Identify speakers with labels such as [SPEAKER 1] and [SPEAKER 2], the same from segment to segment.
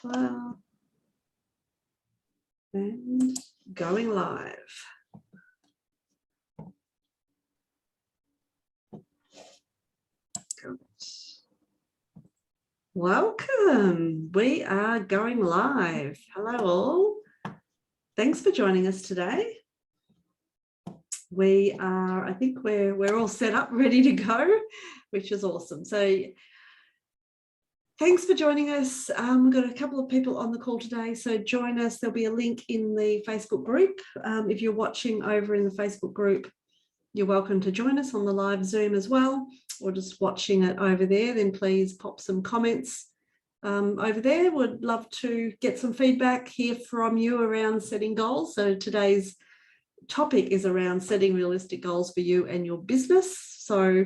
[SPEAKER 1] And going live. Welcome. We are going live. Hello all. Thanks for joining us today. I think we're all set up, ready to go, which is awesome. So thanks for joining us. We've got a couple of people on the call today, so join us. There'll be a link in the Facebook group. If you're watching over in the Facebook group, you're welcome to join us on the live Zoom as well, or just watching it over there, then please pop some comments over there. Would love to get some feedback, hear from you around setting goals. So today's topic is around setting realistic goals for you and your business. So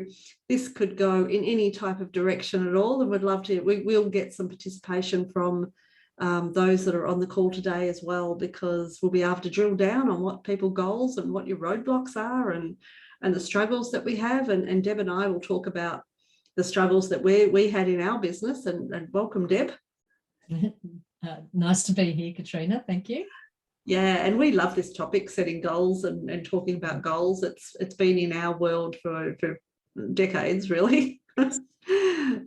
[SPEAKER 1] this could go in any type of direction at all, and we'd love to, we will get some participation from those that are on the call today as well, because we'll be able to drill down on what people's goals and what your roadblocks are and the struggles that we have. And Deb and I will talk about the struggles that we had in our business. And welcome, Deb.
[SPEAKER 2] Nice to be here, Katrina. Thank you.
[SPEAKER 1] Yeah, and we love this topic, setting goals and talking about goals. It's been in our world for decades, really,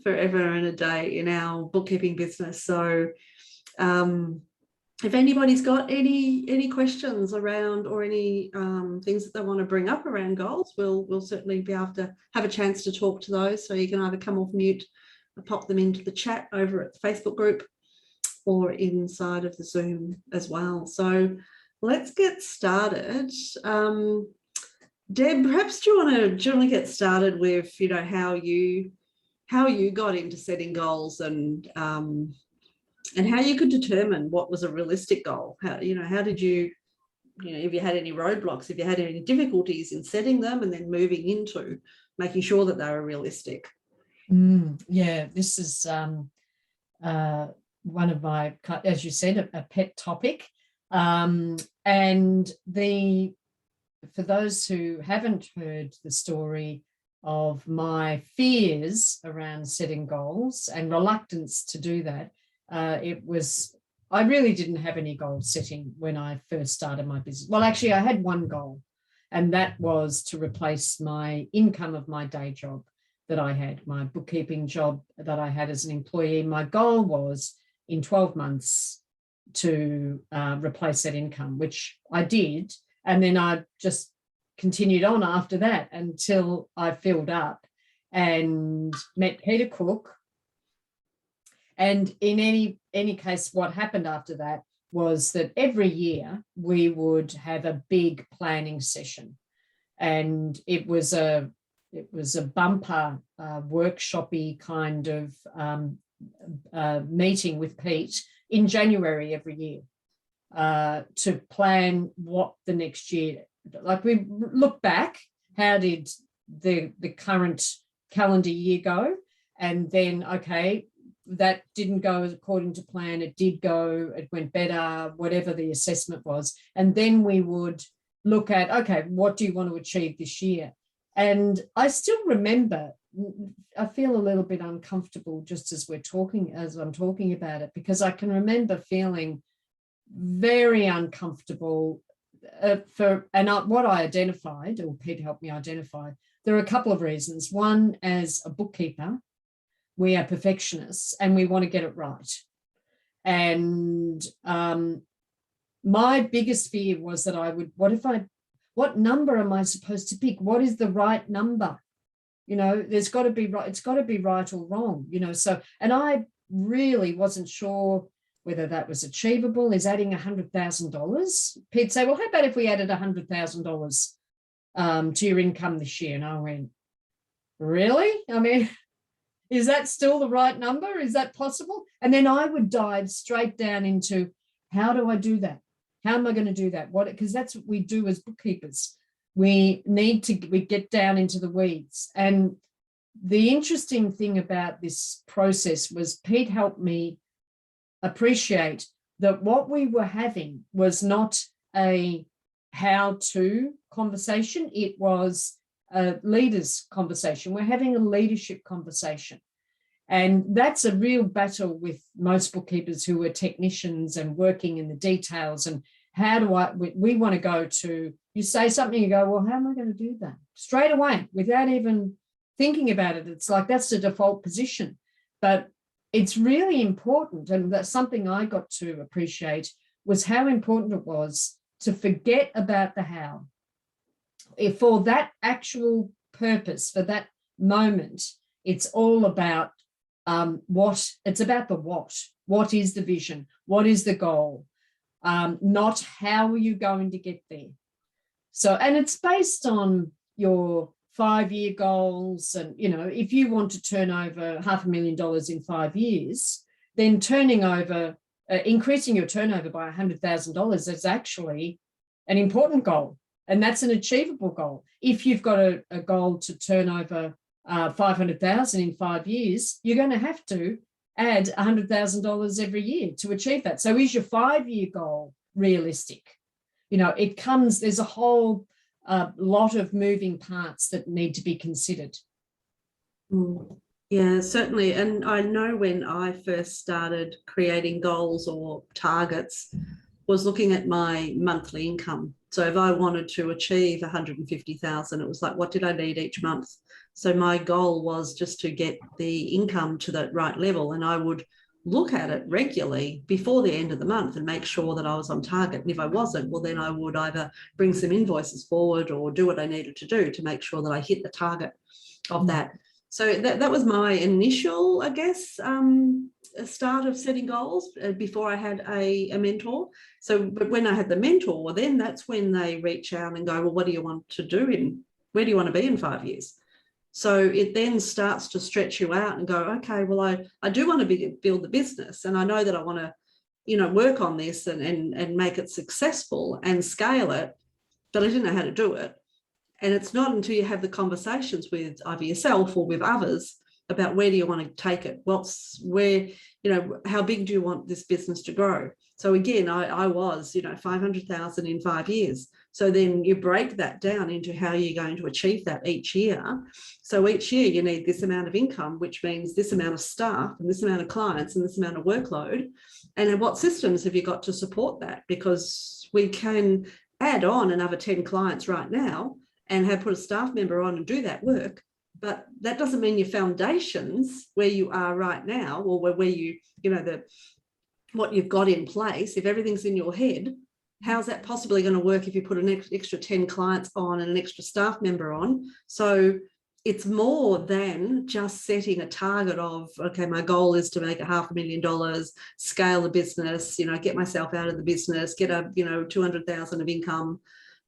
[SPEAKER 1] forever and a day in our bookkeeping business. So if anybody's got any questions around or any things that they want to bring up around goals, we'll certainly be able to have a chance to talk to those. So you can either come off mute or pop them into the chat over at the Facebook group or inside of the Zoom as well. So let's get started. Deb, perhaps do you want to get started with, how you got into setting goals and how you could determine what was a realistic goal? How did you, if you had any roadblocks, if you had any difficulties in setting them and then moving into making sure that they were realistic?
[SPEAKER 2] Yeah, this is one of my, as you said, a pet topic. And for those who haven't heard the story of my fears around setting goals and reluctance to do that, I really didn't have any goal setting when I first started my business. Well, actually, I had one goal, and that was to replace my income of my day job that I had, my bookkeeping job that I had as an employee. My goal was in 12 months to replace that income, which I did. And then I just continued on after that until I filled up and met Peter Cook. And in any case, what happened after that was that every year we would have a big planning session, and it was a bumper workshopy kind of meeting with Pete in January every year to plan what the next year, like we look back, how did the current calendar year go? And then, okay, that didn't go according to plan, it did go, it went better, whatever the assessment was. And then we would look at, okay, what do you want to achieve this year? And I still remember, I feel a little bit uncomfortable just as I'm talking about it, because I can remember feeling very uncomfortable what I identified, or Pete helped me identify. There are a couple of reasons. One, as a bookkeeper, we are perfectionists and we want to get it right. And my biggest fear was that what number am I supposed to pick? What is the right number? There's got to be right. It's got to be right or wrong, so, and I really wasn't sure whether that was achievable. Is adding $100,000? Pete say, well, how about if we added $100,000 to your income this year? And I went, really? I mean, is that still the right number? Is that possible? And then I would dive straight down into, how do I do that? How am I going to do that? Because that's what we do as bookkeepers. We get down into the weeds. And the interesting thing about this process was Pete helped me appreciate that what we were having was not a how-to conversation. It was a leader's conversation. We're having a leadership conversation. And that's a real battle with most bookkeepers who are technicians and working in the details. And how do we want to go to, you say something, you go, well, how am I going to do that? Straight away, without even thinking about it. It's like that's the default position. But it's really important. And that's something I got to appreciate was how important it was to forget about the how. If for that actual purpose, for that moment, it's all about it's about the what is the vision, what is the goal, not how are you going to get there. So, and it's based on your 5-year goals. And, you know, if you want to turn over $500,000 in 5 years, then increasing your turnover by $100,000 is actually an important goal. And that's an achievable goal. If you've got a goal to turn over 500,000 in 5 years, you're going to have to add $100,000 every year to achieve that. So is your 5-year goal realistic? You know, there's a whole lot of moving parts that need to be considered.
[SPEAKER 1] Yeah, certainly. And I know when I first started creating goals or targets, was looking at my monthly income. So if I wanted to achieve 150,000, it was like, what did I need each month? So my goal was just to get the income to that right level. And I would look at it regularly before the end of the month and make sure that I was on target. And if I wasn't, well, then I would either bring some invoices forward or do what I needed to do to make sure that I hit the target of that. So that was my initial, I guess, start of setting goals before I had a mentor. So but when I had the mentor, then that's when they reach out and go, well, what do you want to do where do you want to be in 5 years? So it then starts to stretch you out and go, okay, well, I do want to build the business, and I know that I want to, you know, work on this and make it successful and scale it, but I didn't know how to do it. And it's not until you have the conversations with either yourself or with others about where do you want to take it? How big do you want this business to grow? So again, I was, 500,000 in 5 years. So then you break that down into how you're going to achieve that each year. So each year you need this amount of income, which means this amount of staff and this amount of clients and this amount of workload. And then what systems have you got to support that? Because we can add on another 10 clients right now and have put a staff member on and do that work. But that doesn't mean your foundations where you are right now, or where you, what you've got in place, if everything's in your head, how's that possibly going to work if you put an extra 10 clients on and an extra staff member on? So it's more than just setting a target of, okay, my goal is to make $500,000, scale the business, get myself out of the business, get a, 200,000 of income,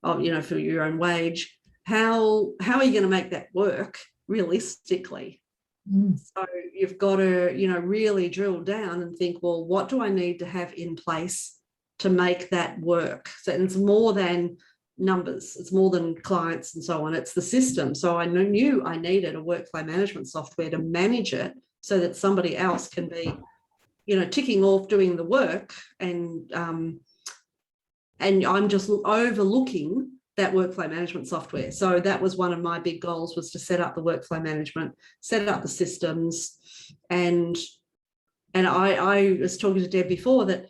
[SPEAKER 1] for your own wage. How are you going to make that work realistically? So you've got to, really drill down and think, well, what do I need to have in place to make that work? So it's more than numbers, it's more than clients and so on, it's the system. So I knew I needed a workflow management software to manage it so that somebody else can be, ticking off doing the work, and I'm just overlooking that workflow management software. So that was one of my big goals, was to set up the workflow management, set up the systems. And I was talking to Deb before that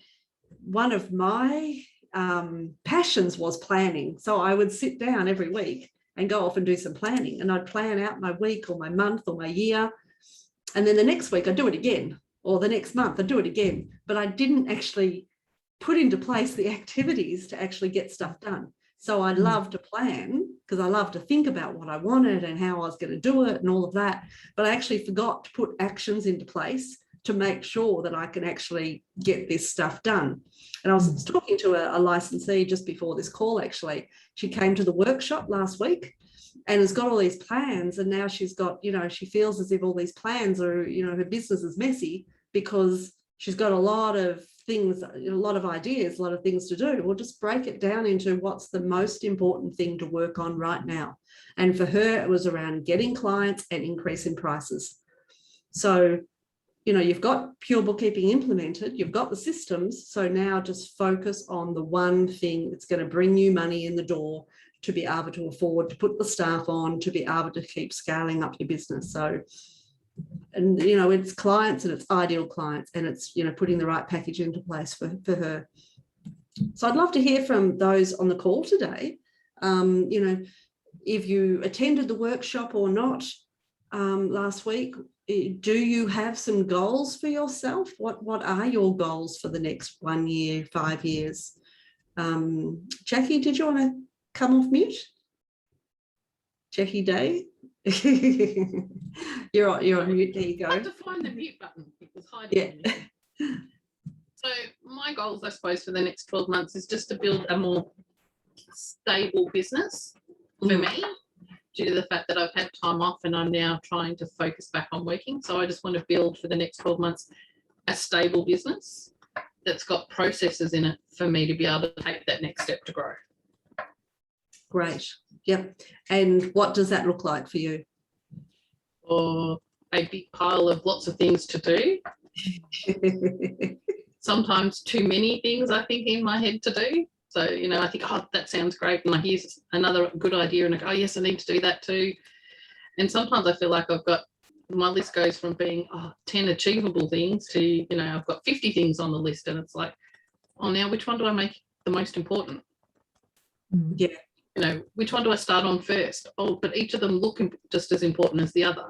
[SPEAKER 1] one of my passions was planning. So I would sit down every week and go off and do some planning, and I'd plan out my week or my month or my year. And then the next week I'd do it again, or the next month I'd do it again. But I didn't actually put into place the activities to actually get stuff done. So I love to plan because I love to think about what I wanted and how I was going to do it and all of that. But I actually forgot to put actions into place to make sure that I can actually get this stuff done. And I was talking to a licensee just before this call, actually. She came to the workshop last week and has got all these plans. And now she's got, she feels as if all these plans are, her business is messy because she's got a lot of things, a lot of ideas, a lot of things to do. We'll just break it down into what's the most important thing to work on right now. And for her, it was around getting clients and increasing prices. So, you've got pure bookkeeping implemented, you've got the systems. So now just focus on the one thing that's going to bring you money in the door to be able to afford to put the staff on, to be able to keep scaling up your business. So and it's clients and it's ideal clients, and it's putting the right package into place for her. So I'd love to hear from those on the call today. If you attended the workshop or not last week, do you have some goals for yourself? What are your goals for the next 1 year, 5 years? Jackie, did you want to come off mute? Jackie Day? you're on mute. There you go.
[SPEAKER 3] I had to find the mute button. It was hiding.
[SPEAKER 1] Yeah.
[SPEAKER 3] So my goals, I suppose, for the next 12 months is just to build a more stable business for me, due to the fact that I've had time off and I'm now trying to focus back on working. So I just want to build for the next 12 months a stable business that's got processes in it for me to be able to take that next step to grow.
[SPEAKER 1] Great. Yep. And what does that look like for you?
[SPEAKER 3] Or a big pile of lots of things to do. Sometimes too many things, I think, in my head to do. So, I think, oh, that sounds great. And here's another good idea. And I go, oh, yes, I need to do that too. And sometimes I feel like my list goes from being 10 achievable things to, I've got 50 things on the list. And it's like, oh, now which one do I make the most important?
[SPEAKER 1] Yeah.
[SPEAKER 3] Which one do I start on first? Oh, but each of them look just as important as the other.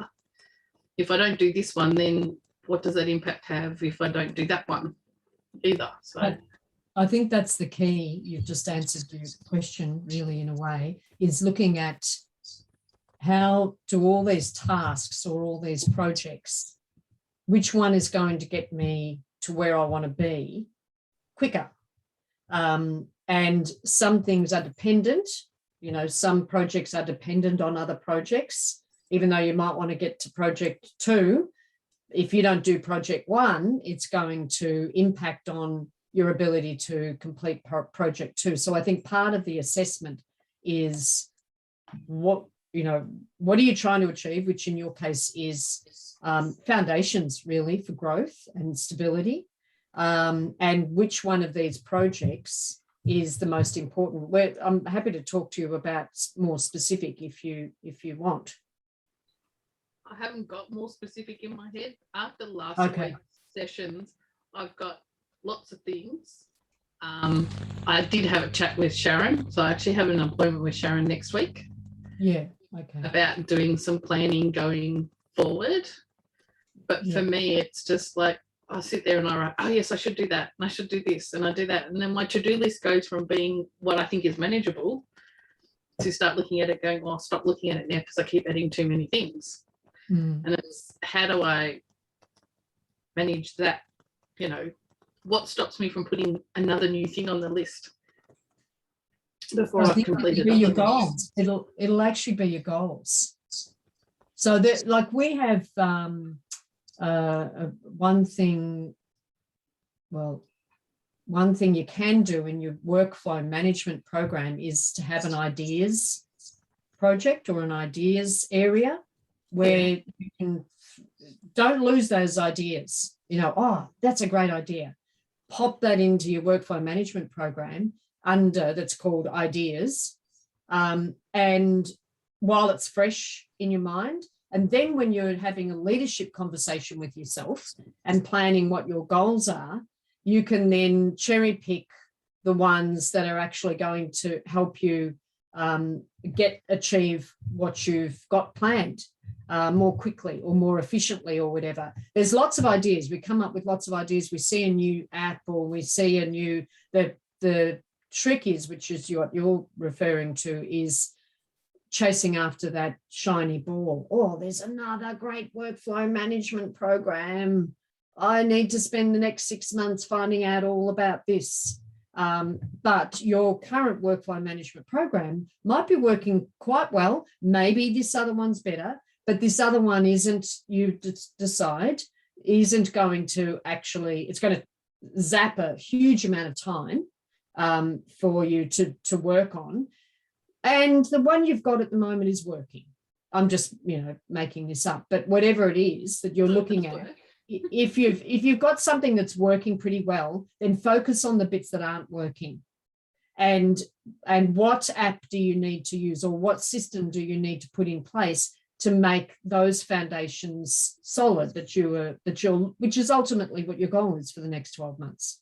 [SPEAKER 3] If I don't do this one, then what does that impact have if I don't do that one either? So
[SPEAKER 2] I think that's the key. You've just answered your question really in a way, is looking at how do all these tasks or all these projects, which one is going to get me to where I want to be quicker? And some things are dependent. Some projects are dependent on other projects, even though you might want to get to project 2. If you don't do project 1, it's going to impact on your ability to complete project 2. So I think part of the assessment is what are you trying to achieve, which in your case is foundations really for growth and stability, and which one of these projects is the most important. I'm happy to talk to you about more specific if you want.
[SPEAKER 3] I haven't got more specific in my head. After last week's sessions, I've got lots of things. I did have a chat with Sharon, so I actually have an appointment with Sharon next week.
[SPEAKER 2] Yeah, okay.
[SPEAKER 3] About doing some planning going forward. But for me, it's just like I sit there and I write, oh, yes, I should do that, and I should do this, and I do that. And then my to-do list goes from being what I think is manageable to start looking at it going, well, I'll stop looking at it now because I keep adding too many things. And it's how do I manage that? What stops me from putting another new thing on the list before I've completed it?
[SPEAKER 2] Your goals. It'll actually be your goals. So that, like, we have one thing you can do in your workflow management program is to have an ideas project or an ideas area where you can, don't lose those ideas. That's a great idea. Pop that into your workflow management program that's called ideas. And while it's fresh in your mind, and then when you're having a leadership conversation with yourself and planning what your goals are, you can then cherry pick the ones that are actually going to help you achieve what you've got planned more quickly or more efficiently or whatever. There's lots of ideas. We come up with lots of ideas. We see a new app or we see the trick is, which is what you're referring to, is chasing after that shiny ball. Oh, there's another great workflow management program. I need to spend the next 6 months finding out all about this. But your current workflow management program might be working quite well. Maybe this other one's better, but this other one isn't, you decide, isn't going to actually, it's going to zap a huge amount of time for you to work on. And the one you've got at the moment is working. I'm just, making this up, but whatever it is that you're looking at, if you've got something that's working pretty well, then focus on the bits that aren't working. And what app do you need to use, or what system do you need to put in place to make those foundations solid which is ultimately what your goal is for the next 12 months.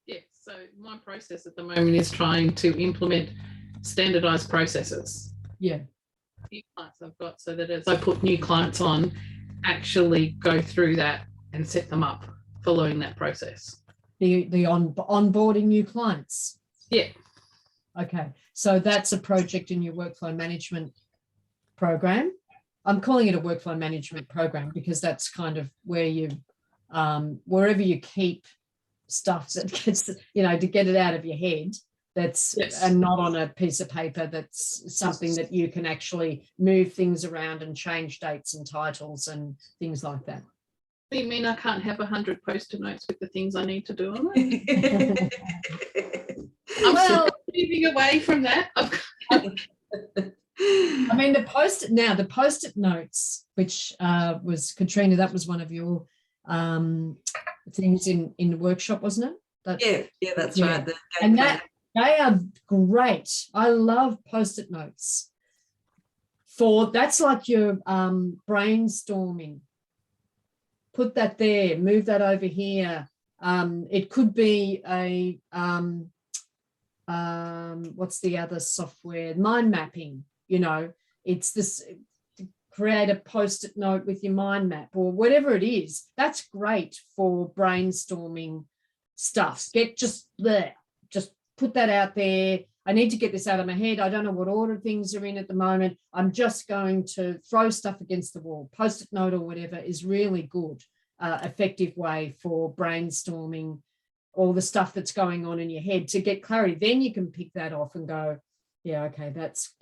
[SPEAKER 3] Yeah, so my process at the moment is trying to implement standardized processes.
[SPEAKER 2] Yeah.
[SPEAKER 3] New clients I've got, so that as I put new clients on, actually go through that and set them up following that process.
[SPEAKER 2] The onboarding new clients.
[SPEAKER 3] Yeah.
[SPEAKER 2] Okay, so that's a project in your workflow management program. I'm calling it a workflow management program because that's kind of where you, wherever you keep stuff that gets, to get it out of your head, that's
[SPEAKER 3] Yes.
[SPEAKER 2] and not on a piece of paper, that's something that you can actually move things around and change dates and titles and things like that.
[SPEAKER 3] You mean I can't have 100 post-it notes with the things I need to do on it? I'm moving away from that.
[SPEAKER 2] I mean, the post-it notes, which was Katrina, that was one of your things in the workshop, wasn't it?
[SPEAKER 1] Yeah, that's right.
[SPEAKER 2] And they are great. I love post-it notes. That's like your brainstorming. Put that there, move that over here. It could be a what's the other software? Mind mapping. It's this, create a post-it note with your mind map or whatever it is. That's great for brainstorming stuff. Just put that out there. I need to get this out of my head. I don't know what order things are in at the moment. I'm just going to throw stuff against the wall. Post-it note or whatever is really good, effective way for brainstorming all the stuff that's going on in your head to get clarity. Then you can pick that off and go, yeah, okay, that's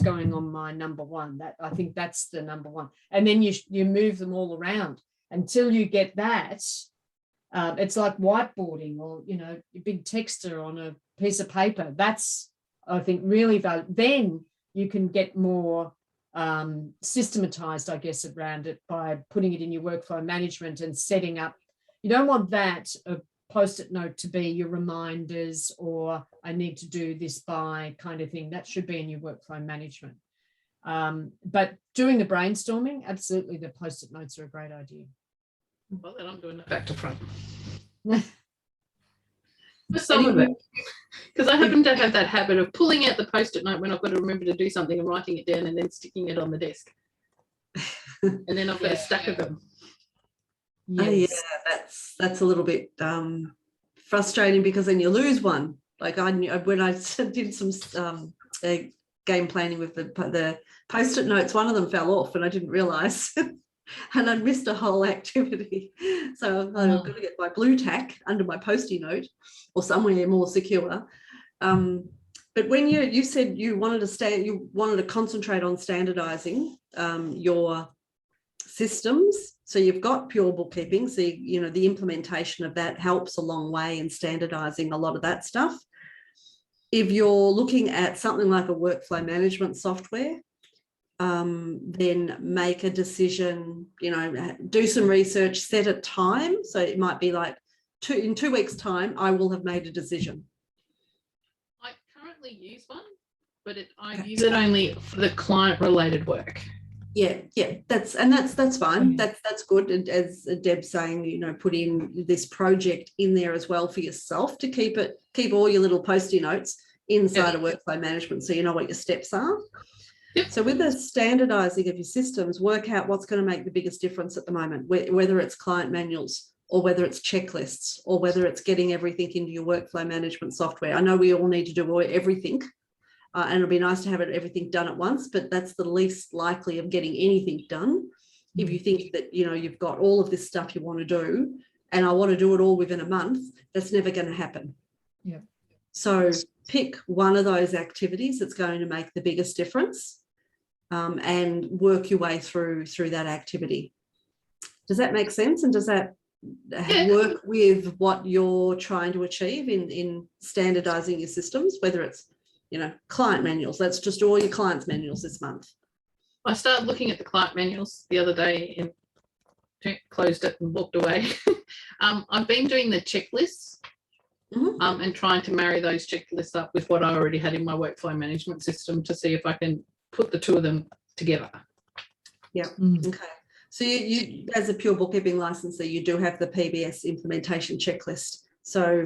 [SPEAKER 2] going on my number one. That I think that's the number one. And then you move them all around until you get that. It's like whiteboarding or, a big texter on a piece of paper. That's, I think, really valuable. Then you can get more systematized, I guess, around it by putting it in your workflow management and setting up. You don't want that post-it note to be your reminders or I need to do this by kind of thing. That should be in your workflow management. But doing the brainstorming, absolutely, the post-it notes are a great idea.
[SPEAKER 3] Well, then I'm doing it back to front. For some of it, because I happen to have that habit of pulling out the post-it note when I've got to remember to do something and writing it down and then sticking it on the desk. And then I've got a stack of them.
[SPEAKER 2] Yes.
[SPEAKER 1] Yeah, that's a little bit frustrating because then you lose one. Like when I did some game planning with the post-it notes, one of them fell off and I didn't realise. And I missed a whole activity. So I've got to get my blue tack under my post-it note or somewhere more secure. But when you said you wanted to concentrate on standardizing your systems. So you've got pure bookkeeping. So, the implementation of that helps a long way in standardizing a lot of that stuff. If you're looking at something like a workflow management software, then make a decision, do some research, set a time. So it might be like in 2 weeks' time, I will have made a decision.
[SPEAKER 3] I currently use one, but I use it only for the client-related work.
[SPEAKER 1] Yeah, that's fine. That's good. And as Deb's saying, put in this project in there as well for yourself to keep all your little post-it notes inside a workflow management, so you know what your steps are.
[SPEAKER 3] Yep.
[SPEAKER 1] So with the standardizing of your systems, work out what's going to make the biggest difference at the moment, whether it's client manuals or whether it's checklists or whether it's getting everything into your workflow management software. I know we all need to do everything, and it'll be nice to have everything done at once, but that's the least likely of getting anything done. If you think that, you've got all of this stuff you want to do and I want to do it all within a month, that's never going to happen.
[SPEAKER 2] Yeah.
[SPEAKER 1] So pick one of those activities that's going to make the biggest difference. And work your way through that activity. Does that make sense? And does that work with what you're trying to achieve in standardizing your systems, whether it's, client manuals? Let's just do all your clients' manuals this month.
[SPEAKER 3] I started looking at the client manuals the other day and closed it and walked away. I've been doing the checklists and trying to marry those checklists up with what I already had in my workflow management system to see if I can put the two of them together.
[SPEAKER 1] Yeah.
[SPEAKER 2] Mm.
[SPEAKER 1] Okay. So you as a pure bookkeeping licensee, you do have the PBS implementation checklist. So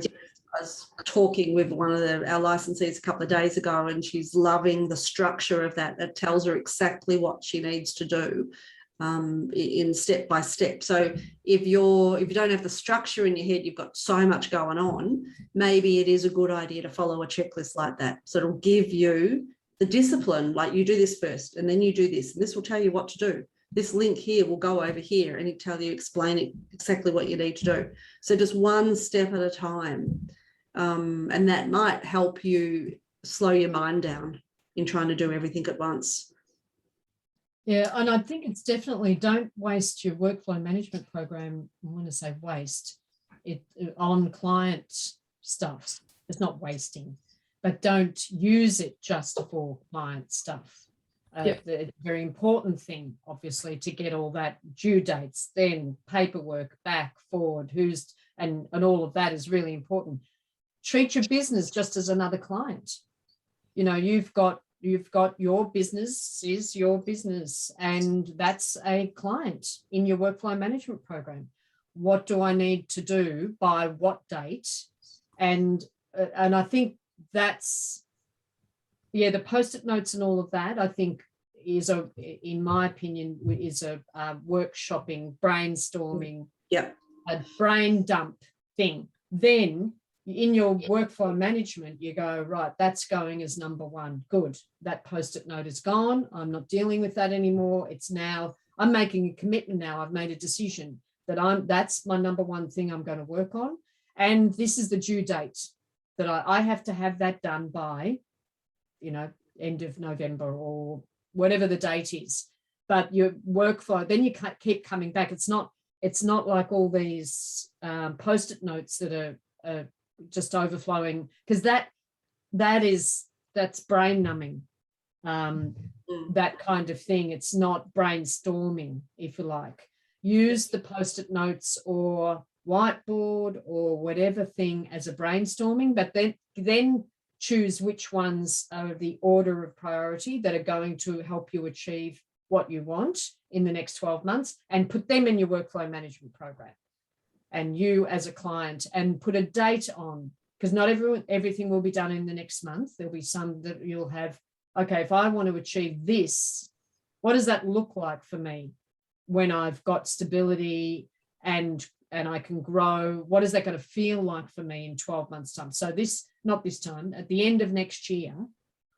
[SPEAKER 1] I was talking with one of our licensees a couple of days ago, and she's loving the structure of that. That tells her exactly what she needs to do in step by step. So if you don't have the structure in your head, you've got so much going on, maybe it is a good idea to follow a checklist like that. So it'll give you the discipline, like you do this first, and then you do this, and this will tell you what to do. This link here will go over here, and explain it exactly what you need to do. So just one step at a time. And that might help you slow your mind down in trying to do everything at once.
[SPEAKER 2] Yeah, and I think it's definitely, don't waste your workflow management program. I want to say waste it on client stuff. It's not wasting, but don't use it just for client stuff. The very important thing, obviously, to get all that due dates, then paperwork back, forward, and all of that is really important. Treat your business just as another client. You know, you've got your business is your business, and that's a client in your workflow management program. What do I need to do by what date? And I think that's, yeah, the post-it notes and all of that, I think in my opinion, is a workshopping, brainstorming, a brain dump thing. Then in your workflow management, you go, right, that's going as number one. Good. That post-it note is gone. I'm not dealing with that anymore. It's now, I'm making a commitment now. I've made a decision that that's my number one thing I'm going to work on. And this is the due date that I have to have that done by, end of November or whatever the date is. But your workflow, then you keep coming back. It's not like all these post-it notes that are just overflowing, because that's brain numbing, that kind of thing. It's not brainstorming, if you like. Use the post-it notes or whiteboard or whatever thing as a brainstorming, but then choose which ones are the order of priority that are going to help you achieve what you want in the next 12 months, and put them in your workflow management program. And you as a client, and put a date on, because not everything will be done in the next month. There'll be some that you'll have, okay, if I want to achieve this, what does that look like for me when I've got stability and I can grow? What is that going to feel like for me in 12 months' time? So not this time, at the end of next year,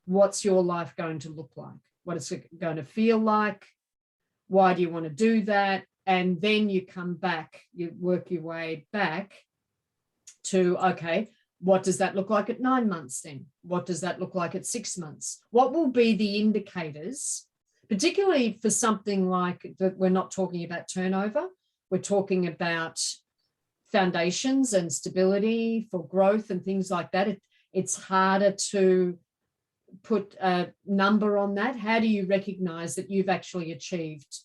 [SPEAKER 2] what's your life going to look like? What is it going to feel like? Why do you want to do that? And then you come back, you work your way back to, okay, what does that look like at 9 months then? What does that look like at 6 months? What will be the indicators, particularly for something like that? We're not talking about turnover. We're talking about foundations and stability for growth and things like that. It's harder to put a number on that. How do you recognize that you've actually achieved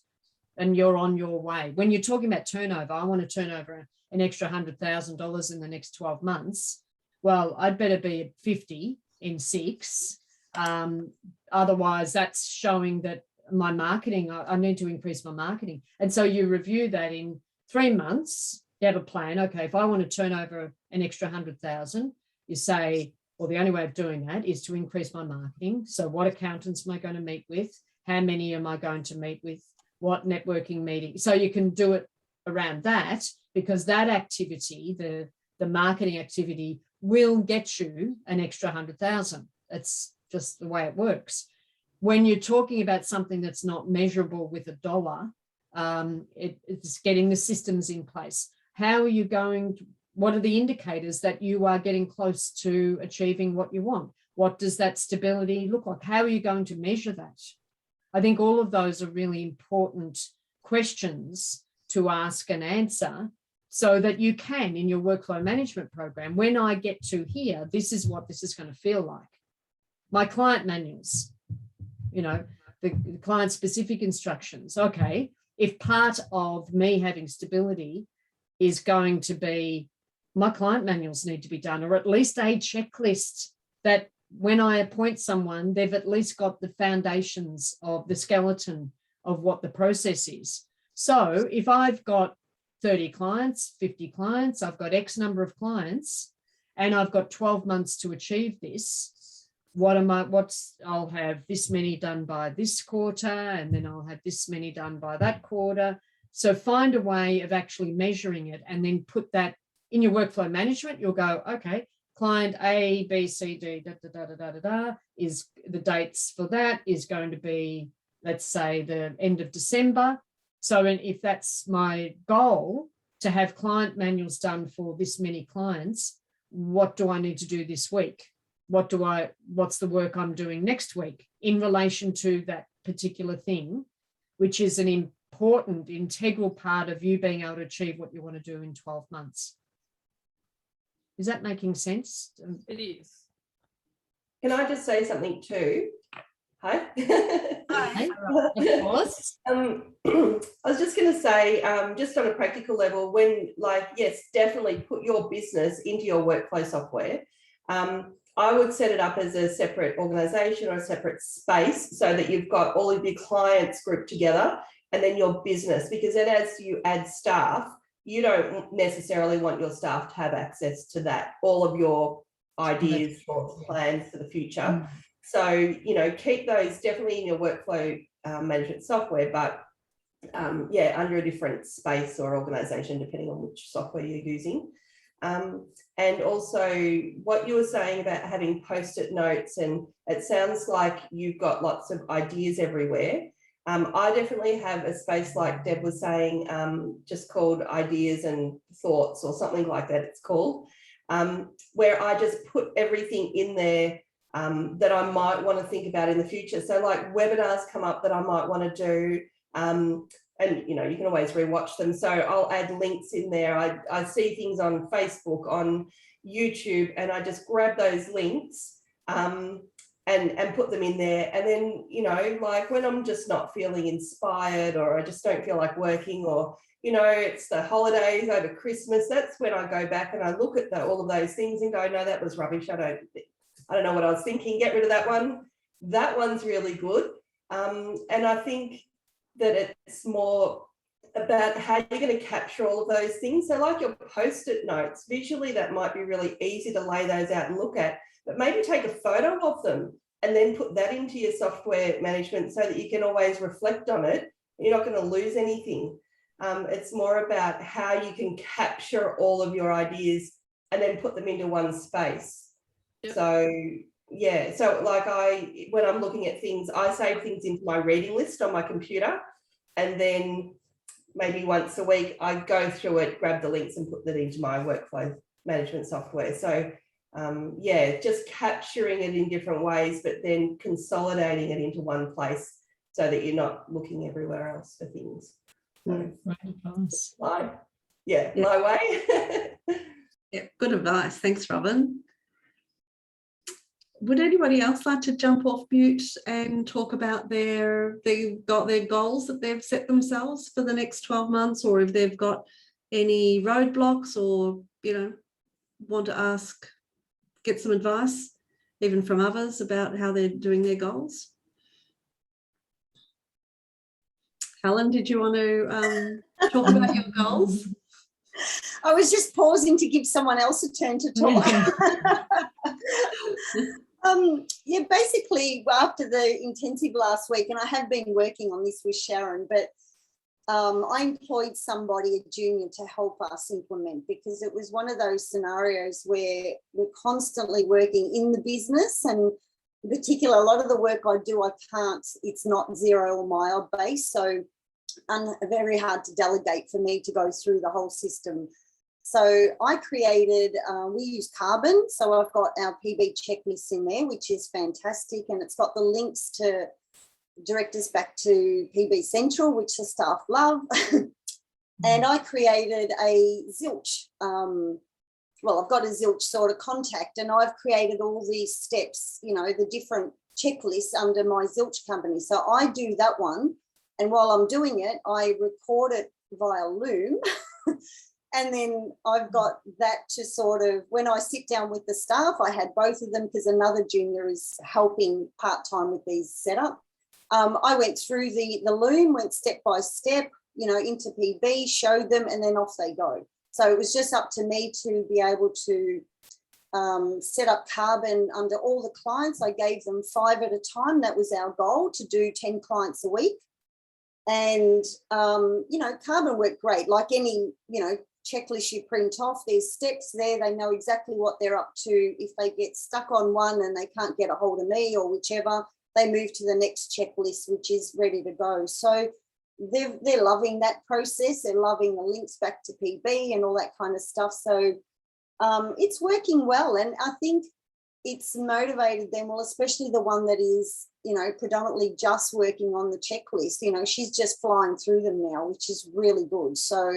[SPEAKER 2] and you're on your way? When you're talking about turnover, I want to turn over an extra $100,000 in the next 12 months. Well, I'd better be at 50 in 6. Otherwise, that's showing that my marketing, I need to increase my marketing. And so you review that in 3 months. You have a plan. Okay, if I want to turn over an extra 100,000, you say, well, the only way of doing that is to increase my marketing. So what accountants am I going to meet with? How many am I going to meet with? What networking meeting? So you can do it around that, because that activity, the marketing activity, will get you an extra 100,000. That's just the way it works. When you're talking about something that's not measurable with a dollar, it's getting the systems in place. How are you going to, what are the indicators that you are getting close to achieving what you want? What does that stability look like? How are you going to measure that? I think all of those are really important questions to ask and answer, so that you can, in your workflow management program, when I get to here, this is what this is going to feel like. My client manuals, the client specific instructions. Okay, if part of me having stability is going to be, my client manuals need to be done, or at least a checklist that when I appoint someone, they've at least got the foundations of the skeleton of what the process is. So if I've got 30 clients, 50 clients, I've got X number of clients, and I've got 12 months to achieve this, I'll have this many done by this quarter, and then I'll have this many done by that quarter. So find a way of actually measuring it, and then put that in your workflow management. You'll go, okay, client A, B, C, D, is the dates for that is going to be, let's say, the end of December. So if that's my goal, to have client manuals done for this many clients, what do I need to do this week? What's the work I'm doing next week in relation to that particular thing, which is an important, integral part of you being able to achieve what you want to do in 12 months. Is that making sense?
[SPEAKER 3] It is.
[SPEAKER 4] Can I just say something too? Hi.
[SPEAKER 2] Hi. Of course.
[SPEAKER 4] I was just going to say, just on a practical level, yes, definitely put your business into your workflow software. I would set it up as a separate organization or a separate space so that you've got all of your clients grouped together, and then your business, because then as you add staff, you don't necessarily want your staff to have access to that, all of your ideas or plans for the future. So, keep those definitely in your workflow management software, but under a different space or organization, depending on which software you're using. And also what you were saying about having post-it notes, and it sounds like you've got lots of ideas everywhere. I definitely have a space, like Deb was saying, just called ideas and thoughts, or something like that it's called, where I just put everything in there that I might want to think about in the future. So like webinars come up that I might want to do, and you can always rewatch them. So I'll add links in there. I see things on Facebook, on YouTube, and I just grab those links and put them in there. And then, like when I'm just not feeling inspired, or I just don't feel like working, or, it's the holidays over Christmas, that's when I go back and I look at all of those things and go, no, that was rubbish. I don't know what I was thinking. Get rid of that one. That one's really good. And I think that it's more about how you're going to capture all of those things. So like your post-it notes, visually that might be really easy to lay those out and look at, but maybe take a photo of them and then put that into your software management so that you can always reflect on it. You're not going to lose anything. It's more about how you can capture all of your ideas and then put them into one space. Yep. So yeah, so like when I'm looking at things, I save things into my reading list on my computer, and then maybe once a week I go through it, grab the links and put that into my workflow management software. So just capturing it in different ways, but then consolidating it into one place so that you're not looking everywhere else for things. So, my way.
[SPEAKER 1] Yeah, good advice. Thanks, Robin. Would anybody else like to jump off mute and talk about they've got their goals that they've set themselves for the next 12 months, or if they've got any roadblocks, or, want to get some advice, even from others, about how they're doing their goals? Helen, did you want to talk about your goals?
[SPEAKER 5] I was just pausing to give someone else a turn to talk. Basically after the intensive last week, and I have been working on this with Sharon, but I employed somebody, a junior, to help us implement, because it was one of those scenarios where we're constantly working in the business, and in particular, a lot of the work I do, it's not zero or mile based, so very hard to delegate for me to go through the whole system. So I created, we use Carbon, so I've got our PB checklists in there, which is fantastic, and it's got the links to direct us back to PB Central, which the staff love. And I created a Zilch. I've got a Zilch sort of contact, and I've created all these steps, the different checklists under my Zilch company. So I do that one, and while I'm doing it, I record it via Loom. And then I've got that to sort of, when I sit down with the staff, I had both of them because another junior is helping part-time with these setup. I went through the loom, went step by step, you know, into PB, showed them, and then off they go. So it was just up to me to be able to set up carbon under all the clients. I gave them 5 at a time. That was our goal, to do 10 clients a week. And, you know, carbon worked great. Like any, you know, checklist you print off, there's steps there. They know exactly what they're up to. If they get stuck on one and they can't get a hold of me or whichever, they move to the next checklist, which is ready to go. So they're loving that process. They're loving the links back to PB and all that kind of stuff. So it's working well. And I think it's motivated them, well, especially the one that is, you know, predominantly just working on the checklist. You know, she's just flying through them now, which is really good. So,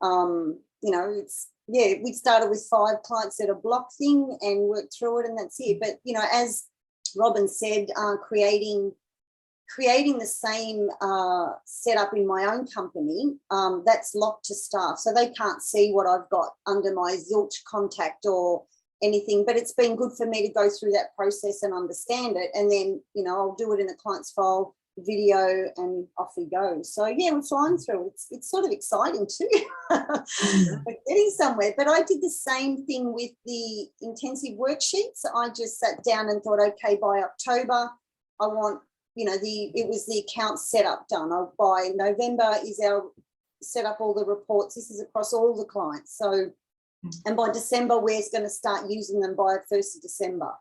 [SPEAKER 5] you know, it's, yeah, we started with 5 clients at a block thing and worked through it, and that's it. But, you know, as Robin said, creating the same setup in my own company, that's locked to staff. So they can't see what I've got under my Zilch contact or anything, but it's been good for me to go through that process and understand it. And then, you know, I'll do it in the client's file, video, and off we go. So yeah, we're flying through. It's sort of exciting too. We're getting somewhere. But I did the same thing with the intensive worksheets. I just sat down and thought, okay, by October, I want, you know, it was the account setup done. By November is our set up all the reports. This is across all the clients. So, and by December, we're going to start using them by 1st of December.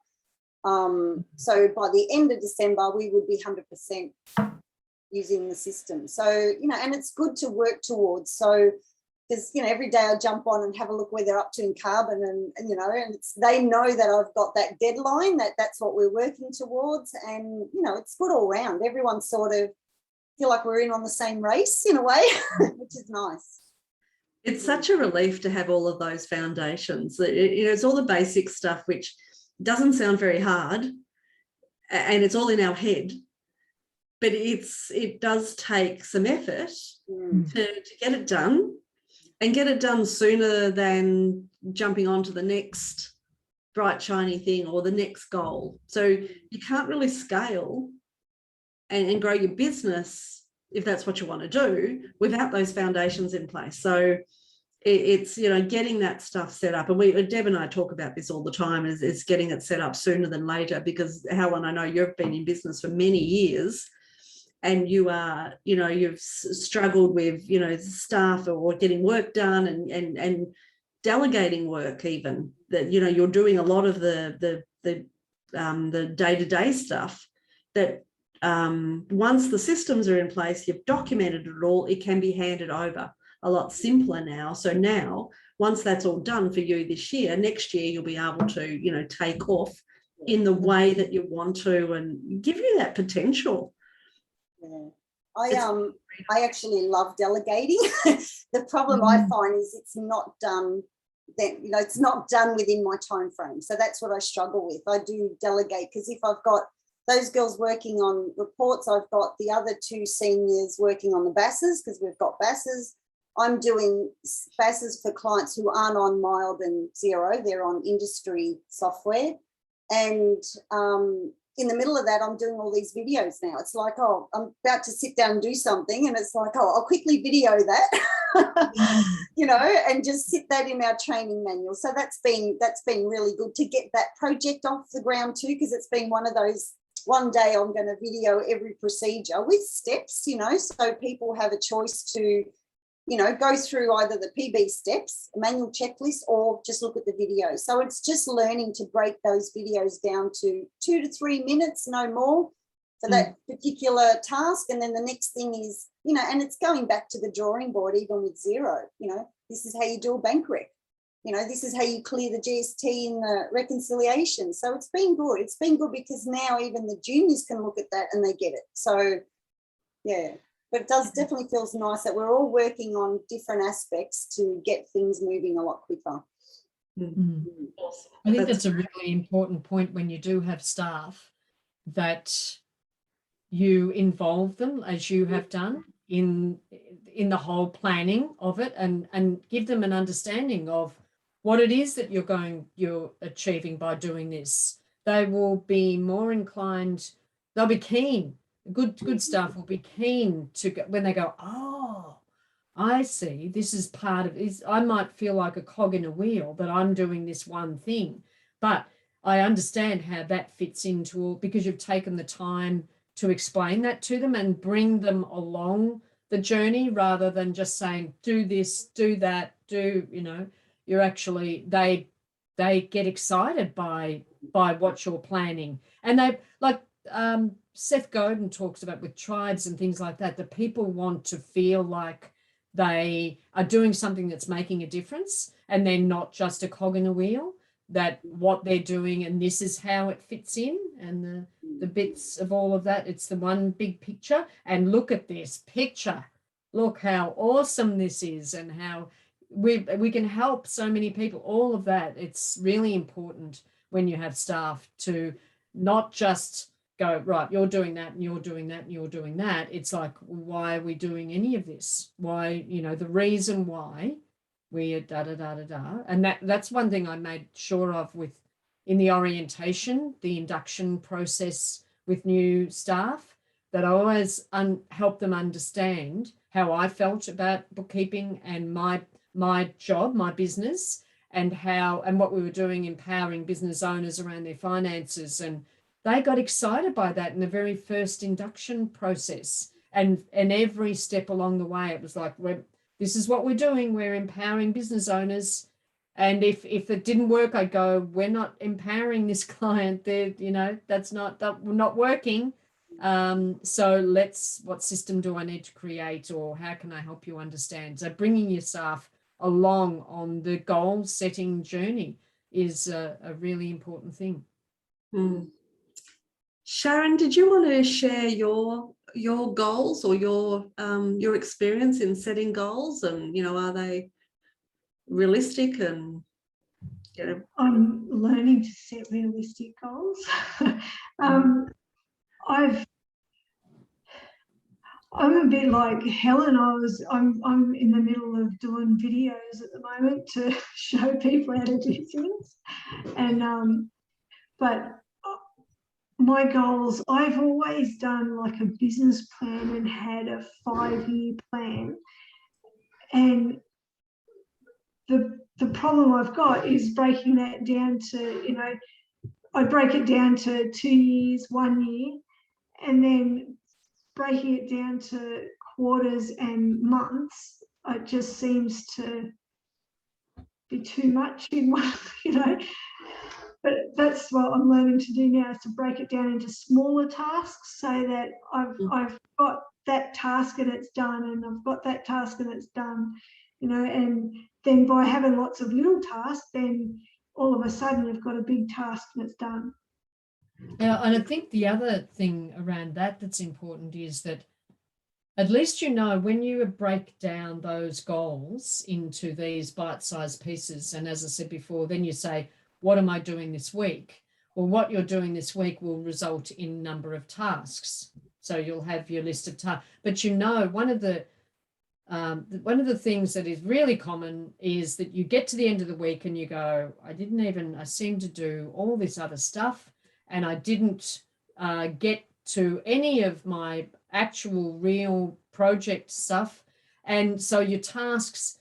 [SPEAKER 5] So by the end of December, we would be 100% using the system. So, you know, and it's good to work towards. So, because, you know, every day I jump on and have a look where they're up to in carbon, and you know, and they know that I've got that deadline, that's what we're working towards. And, you know, it's good all round. Everyone sort of feel like we're in on the same race in a way, which is nice.
[SPEAKER 1] It's such a relief to have all of those foundations. You know, it's all the basic stuff, which doesn't sound very hard, and it's all in our head, but it does take some effort to get it done, and get it done sooner than jumping onto the next bright shiny thing or the next goal. So you can't really scale and grow your business, if that's what you want to do, without those foundations in place. So it's, you know, getting that stuff set up. And Deb and I talk about this all the time, is getting it set up sooner than later, because Helen, I know you've been in business for many years, and you are, you know, you've struggled with, you know, staff or getting work done and delegating work, even that, you know, you're doing a lot of the day-to-day stuff that once the systems are in place, you've documented it all, it can be handed over a lot simpler now. So now, once that's all done for you this year, next year you'll be able to, you know, take off in the way that you want to, and give you that potential.
[SPEAKER 5] Yeah. I actually love delegating. The problem I find is it's not done. Then, you know, it's not done within my time frame. So that's what I struggle with. I do delegate, because if I've got those girls working on reports, I've got the other 2 seniors working on the BASs, because we've got BASs. I'm doing BASs for clients who aren't on mild and zero, they're on industry software. And in the middle of that, I'm doing all these videos now. It's like, oh, I'm about to sit down and do something, and it's like, oh, I'll quickly video that, you know, and just sit that in our training manual. So that's been really good to get that project off the ground too, because it's been one of those, one day I'm going to video every procedure with steps, you know, so people have a choice to, you know, go through either the PB steps, a manual checklist, or just look at the video. So it's just learning to break those videos down to 2 to 3 minutes, no more, for that particular task. And then the next thing is, you know, and it's going back to the drawing board, even with zero, you know, this is how you do a bank rec. You know, this is how you clear the GST in the reconciliation. So it's been good. It's been good because now even the juniors can look at that and they get it. So, yeah. But it does definitely feels nice that we're all working on different aspects to get things moving a lot quicker.
[SPEAKER 2] I think that's a really important point when you do have staff, that you involve them as you have done, in the whole planning of it, and give them an understanding of what it is that you're achieving by doing this. They will be more inclined, they'll be keen. Good staff will be keen to go, when they go, oh, I see, this is part of it. I might feel like a cog in a wheel, that I'm doing this one thing, but I understand how that fits into all, because you've taken the time to explain that to them and bring them along the journey, rather than just saying, do this, do that, you're actually, they get excited by what you're planning. And they, like Seth Godin talks about with tribes and things like that, the people want to feel like they are doing something that's making a difference, and they're not just a cog in a wheel, that what they're doing, and this is how it fits in, and the bits of all of that, it's the one big picture. And look at this picture, look how awesome this is, and how we can help so many people, all of that. It's really important when you have staff to not just go, right, you're doing that and you're doing that and you're doing that. It's like, why are we doing any of this? Why, the reason why we are da. And that's one thing I made sure of in the orientation, the induction process with new staff, that I always help them understand how I felt about bookkeeping and my job, my business, and what we were doing, empowering business owners around their finances. And they got excited by that in the very first induction process. And every step along the way, it was like, this is what we're doing. We're empowering business owners. And if it didn't work, I go, we're not empowering this client. That's not working. So what system do I need to create, or how can I help you understand? So bringing your staff along on the goal setting journey is a really important thing.
[SPEAKER 1] Sharon, did you want to share your goals, or your experience in setting goals, and are they realistic? And
[SPEAKER 6] I'm learning to set realistic goals. I'm a bit like Helen. I'm in the middle of doing videos at the moment to show people how to do things, and but my goals, I've always done like a business plan and had a 5-year plan, and the problem I've got is breaking that down to, I break it down to 2 years, 1 year, and then breaking it down to quarters and months. It just seems to be too much in one, But that's what I'm learning to do now, is to break it down into smaller tasks, so that I've got that task and it's done, and I've got that task and it's done, and then by having lots of little tasks, then all of a sudden you've got a big task and it's done.
[SPEAKER 2] And I think the other thing around that's important is that at least when you break down those goals into these bite-sized pieces, and as I said before, then you say, what am I doing this week? Well, what you're doing this week will result in number of tasks. So you'll have your list of tasks. But one of the things that is really common is that you get to the end of the week and you go, I seem to do all this other stuff, and I didn't get to any of my actual real project stuff. And so your tasks,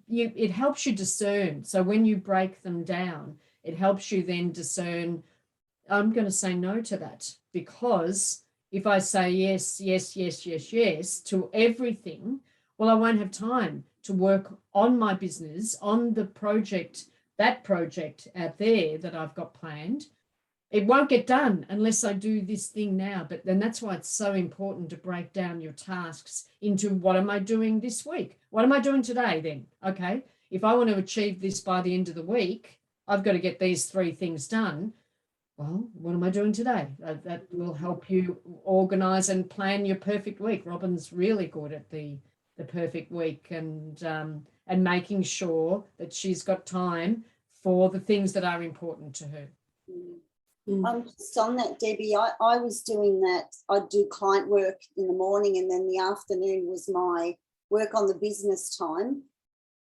[SPEAKER 2] it helps you discern. So when you break them down, it helps you then discern, I'm going to say no to that, because if I say yes to everything, well, I won't have time to work on my business, on the project, that project out there that I've got planned. It won't get done unless I do this thing now. But then that's why it's so important to break down your tasks into, what am I doing this week? What am I doing today then? Okay, if I want to achieve this by the end of the week, I've got to get these 3 things done. Well, what am I doing today? That will help you organize and plan your perfect week. Robin's really good at the perfect week, and making sure that she's got time for the things that are important to her.
[SPEAKER 5] Just on that, Debbie, I was doing that. I'd do client work in the morning, and then the afternoon was my work on the business time.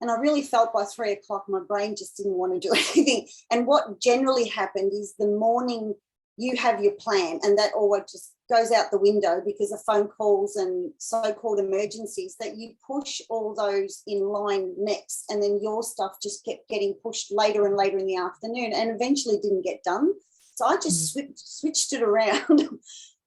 [SPEAKER 5] And I really felt by 3 o'clock, my brain just didn't want to do anything. And what generally happened is the morning you have your plan, and that always just goes out the window because of phone calls and so-called emergencies, that you push all those in line next, and then your stuff just kept getting pushed later and later in the afternoon and eventually didn't get done. So I just switched it around.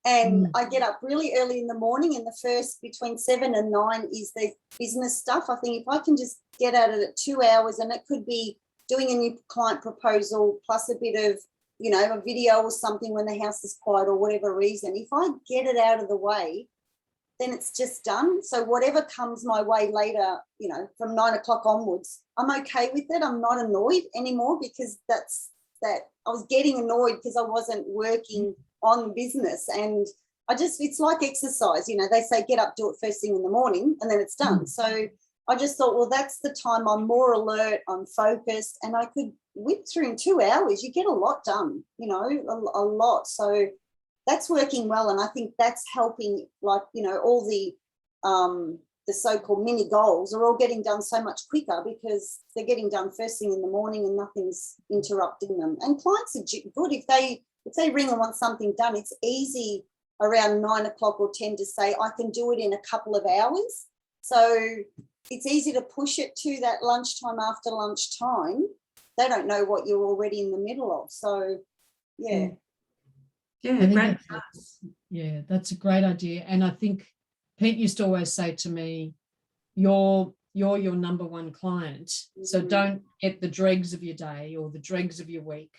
[SPEAKER 5] And I get up really early in the morning, and the first between 7 and 9 is the business stuff. I think if I can just get at it at 2 hours, and it could be doing a new client proposal plus a bit of, you know, a video or something when the house is quiet or whatever reason, if I get it out of the way, then it's just done. So whatever comes my way later, you know, from 9 o'clock onwards, I'm okay with it. I'm not annoyed anymore, because I was getting annoyed because I wasn't working on business. And it's like exercise, you know, they say get up, do it first thing in the morning, and then it's done. So I just thought, well, that's the time I'm more alert, I'm focused, and I could whip through in 2 hours. You get a lot done, you know, a lot. So that's working well. And I think that's helping, like, you know, all the so-called mini goals are all getting done so much quicker because they're getting done first thing in the morning and nothing's interrupting them. And clients are good. If they ring and want something done, it's easy around 9 o'clock or 10 to say, I can do it in a couple of hours. So it's easy to push it to that lunchtime, after lunchtime. They don't know what you're already in the middle of. So, yeah.
[SPEAKER 1] Yeah, great.
[SPEAKER 2] That's a great idea. And I think Pete used to always say to me, you're your number one client. So don't get the dregs of your day or the dregs of your week.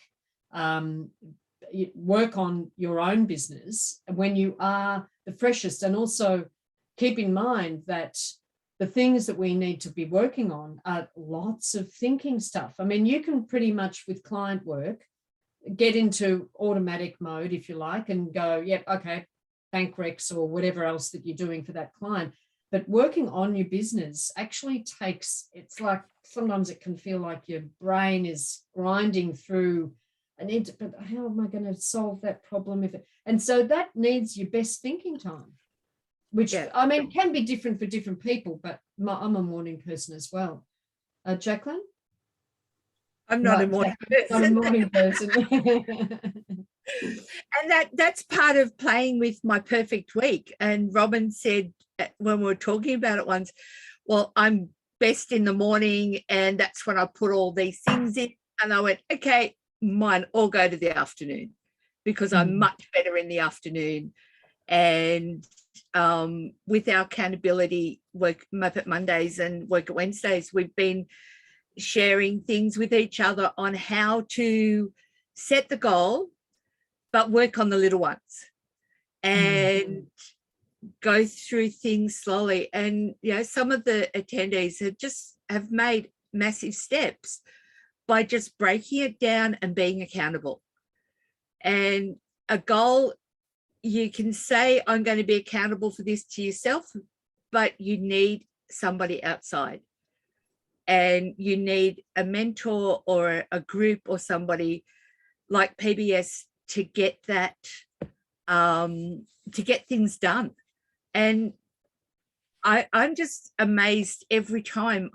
[SPEAKER 2] Work on your own business when you are the freshest. And also keep in mind that the things that we need to be working on are lots of thinking stuff. I mean, you can pretty much with client work get into automatic mode, if you like, and go, yep, okay, bank recs or whatever else that you're doing for that client. But working on your business actually takes, it's like sometimes it can feel like your brain is grinding through but how am I going to solve that problem? And so that needs your best thinking time, which I mean can be different for different people, but I'm a morning person as well. Jacqueline?
[SPEAKER 7] I'm not a morning person.
[SPEAKER 2] Not a morning person.
[SPEAKER 7] And that's part of playing with my perfect week. And Robin said when we were talking about it once, well, I'm best in the morning, and that's when I put all these things in. And I went, okay, mine all go to the afternoon because I'm much better in the afternoon. And with our accountability work, Muppet Mondays and Work at Wednesdays, we've been sharing things with each other on how to set the goal, but work on the little ones and go through things slowly. And, you know, some of the attendees have made massive steps by just breaking it down and being accountable. And a goal, you can say, I'm going to be accountable for this to yourself, but you need somebody outside. And you need a mentor or a group or somebody like PBS to get that, to get things done. And I'm just amazed every time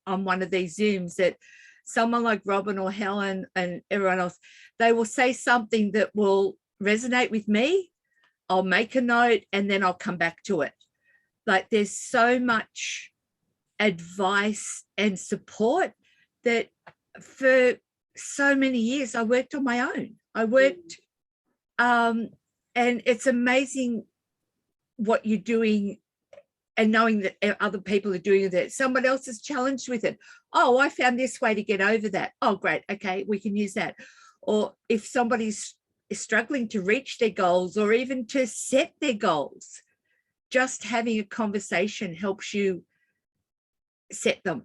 [SPEAKER 7] on one of these Zooms that someone like Robin or Helen and everyone else, they will say something that will resonate with me. I'll make a note and then I'll come back to it. Like there's so much advice and support that for so many years I worked on my own. I worked and it's amazing what you're doing and knowing that other people are doing it. Someone else is challenged with it. Oh, I found this way to get over that. Oh, great. Okay, we can use that. Or if somebody's struggling to reach their goals or even to set their goals, just having a conversation helps you set them,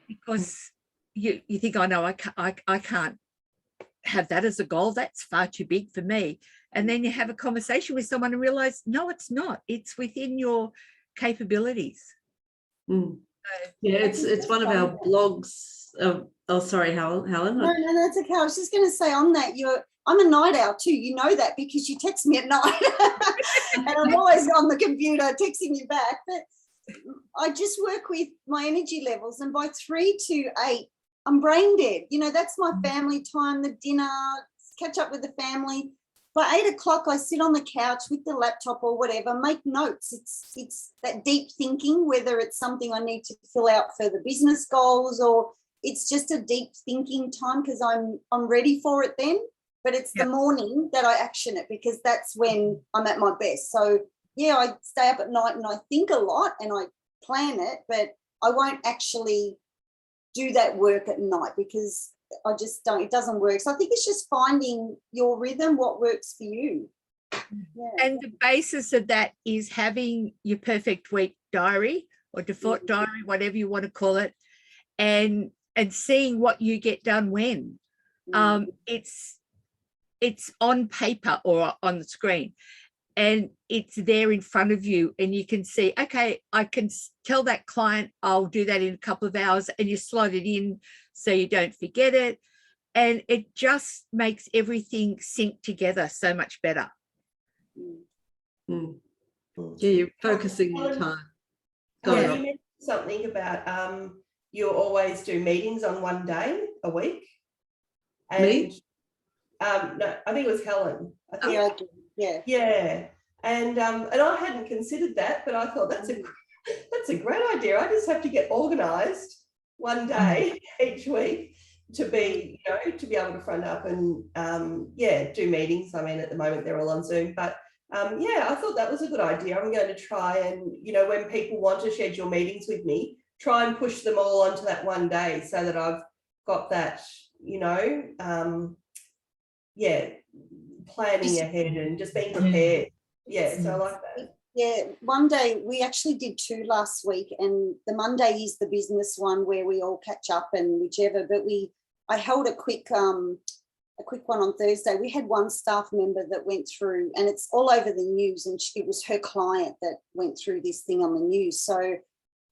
[SPEAKER 7] because you think, oh no, I can't have that as a goal. That's far too big for me. And then you have a conversation with someone and realize, no, it's not. It's within your capabilities.
[SPEAKER 1] Yeah, it's one of our blogs. Oh, sorry, Helen.
[SPEAKER 5] No, that's okay. I was just going to say on that, I'm a night owl too. You know that because you text me at night and I'm always on the computer texting you back. But I just work with my energy levels, and by 3 to 8, I'm brain dead. You know, that's my family time, the dinner, catch up with the family. By 8 o'clock, I sit on the couch with the laptop or whatever, make notes. It's that deep thinking, whether it's something I need to fill out for the business goals, or it's just a deep thinking time because I'm ready for it then. But it's the morning that I action it, because that's when I'm at my best. So yeah, I stay up at night and I think a lot and I plan it, but I won't actually do that work at night because I just don't, it doesn't work. So I think it's just finding your rhythm, what works for you. Yeah.
[SPEAKER 7] And the basis of that is having your perfect week diary or default diary, whatever you want to call it, and seeing what you get done when. It's on paper or on the screen, and it's there in front of you, and you can see, okay, I can tell that client I'll do that in a couple of hours, and you slot it in so you don't forget it. And it just makes everything sync together so much better.
[SPEAKER 1] Yeah, you're focusing your time.
[SPEAKER 4] You mentioned something about you always do meetings on one day a week. And
[SPEAKER 1] Me?
[SPEAKER 4] No, I think it was Helen. I think. Yeah. And I hadn't considered that, but I thought that's a great idea. I just have to get organised one day each week to be, to be able to front up and do meetings. I mean, at the moment they're all on Zoom, but I thought that was a good idea. I'm going to try and, when people want to schedule meetings with me, try and push them all onto that one day so that I've got that, planning ahead and just being prepared. Yeah, so I like that.
[SPEAKER 5] Yeah, one day we actually did 2 last week, and the Monday is the business one where we all catch up and whichever. But I held a quick one on Thursday. We had one staff member that went through, and it's all over the news, and it was her client that went through this thing on the news. So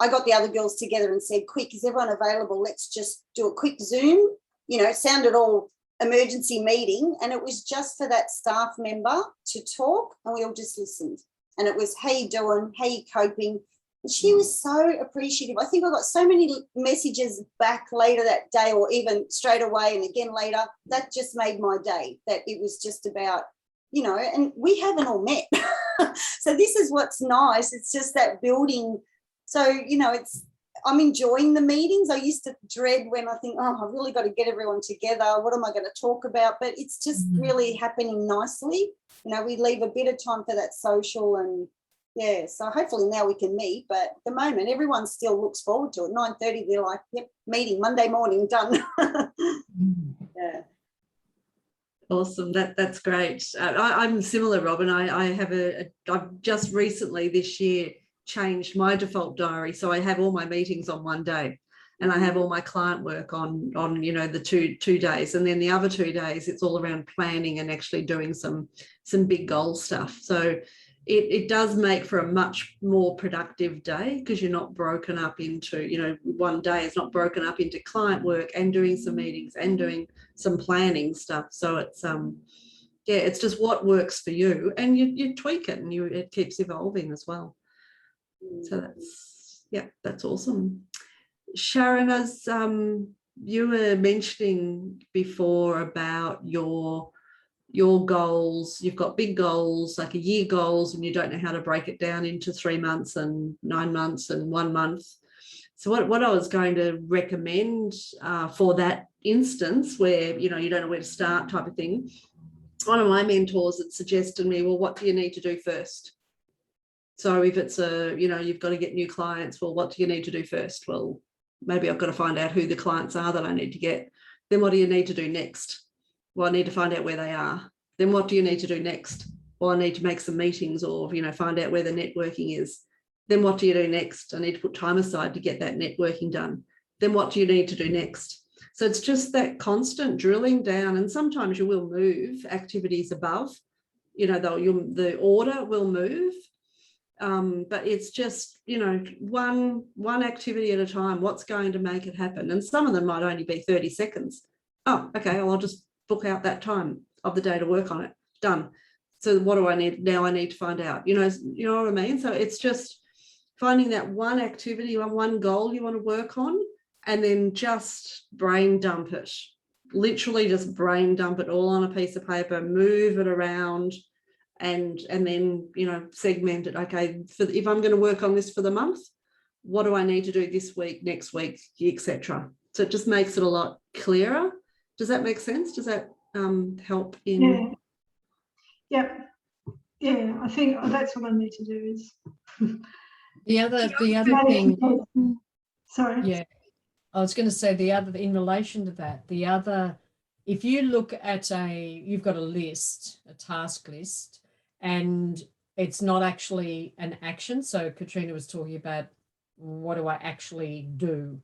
[SPEAKER 5] I got the other girls together and said, quick, is everyone available? Let's just do a quick Zoom. It sounded all emergency meeting, and it was just for that staff member to talk, and we all just listened. And it was, how you doing? How you coping? And she was so appreciative. I think I got so many messages back later that day, or even straight away and again later. That just made my day, that it was just about, and we haven't all met. So this is what's nice. It's just that building. So, I'm enjoying the meetings. I used to dread when I think, I've really got to get everyone together. What am I going to talk about? But it's just really happening nicely. We leave a bit of time for that social, and so hopefully now we can meet. But at the moment, everyone still looks forward to it. 9:30, they're like, yep, meeting Monday morning, done. Yeah.
[SPEAKER 1] Awesome. That's great. I'm similar, Robin. I've just recently this year changed my default diary, so I have all my meetings on one day, and I have all my client work on the two days, and then the other 2 days it's all around planning and actually doing some big goal stuff. So it does make for a much more productive day, because you're not broken up into, one day is not broken up into client work and doing some meetings and doing some planning stuff. So it's it's just what works for you, and you tweak it, and it keeps evolving as well. So that's awesome. Sharon, as you were mentioning before about your goals, you've got big goals, like a year goals, and you don't know how to break it down into 3 months and 9 months and 1 month. So what I was going to recommend for that instance where, you don't know where to start type of thing, one of my mentors had suggested me, well, what do you need to do first? So if it's you've got to get new clients, well, what do you need to do first? Well, maybe I've got to find out who the clients are that I need to get. Then what do you need to do next? Well, I need to find out where they are. Then what do you need to do next? Well, I need to make some meetings, or, find out where the networking is. Then what do you do next? I need to put time aside to get that networking done. Then what do you need to do next? So it's just that constant drilling down, and sometimes you will move activities above, the order will move. But it's just, one activity at a time, what's going to make it happen. And some of them might only be 30 seconds. Oh, okay, well, I'll just book out that time. of the day to work on it. Done. So what do I need now? I need to find out. You know what I mean? So it's just finding that one activity or one goal you want to work on, and then just brain dump it. Literally just brain dump it all on a piece of paper, move it around, and then, you know, segment it. Okay, if I'm going to work on this for the month, what do I need to do this week, next week, etc. So it just makes it a lot clearer. Does that make sense? Does that help in?
[SPEAKER 6] Yeah. Yeah, I think that's what I need to do is
[SPEAKER 2] The other thing,
[SPEAKER 6] sorry.
[SPEAKER 2] yeah, I was going to say in relation to that, if you look at you've got a list, a task list, and it's not actually an action. So Katrina was talking about, what do I actually do?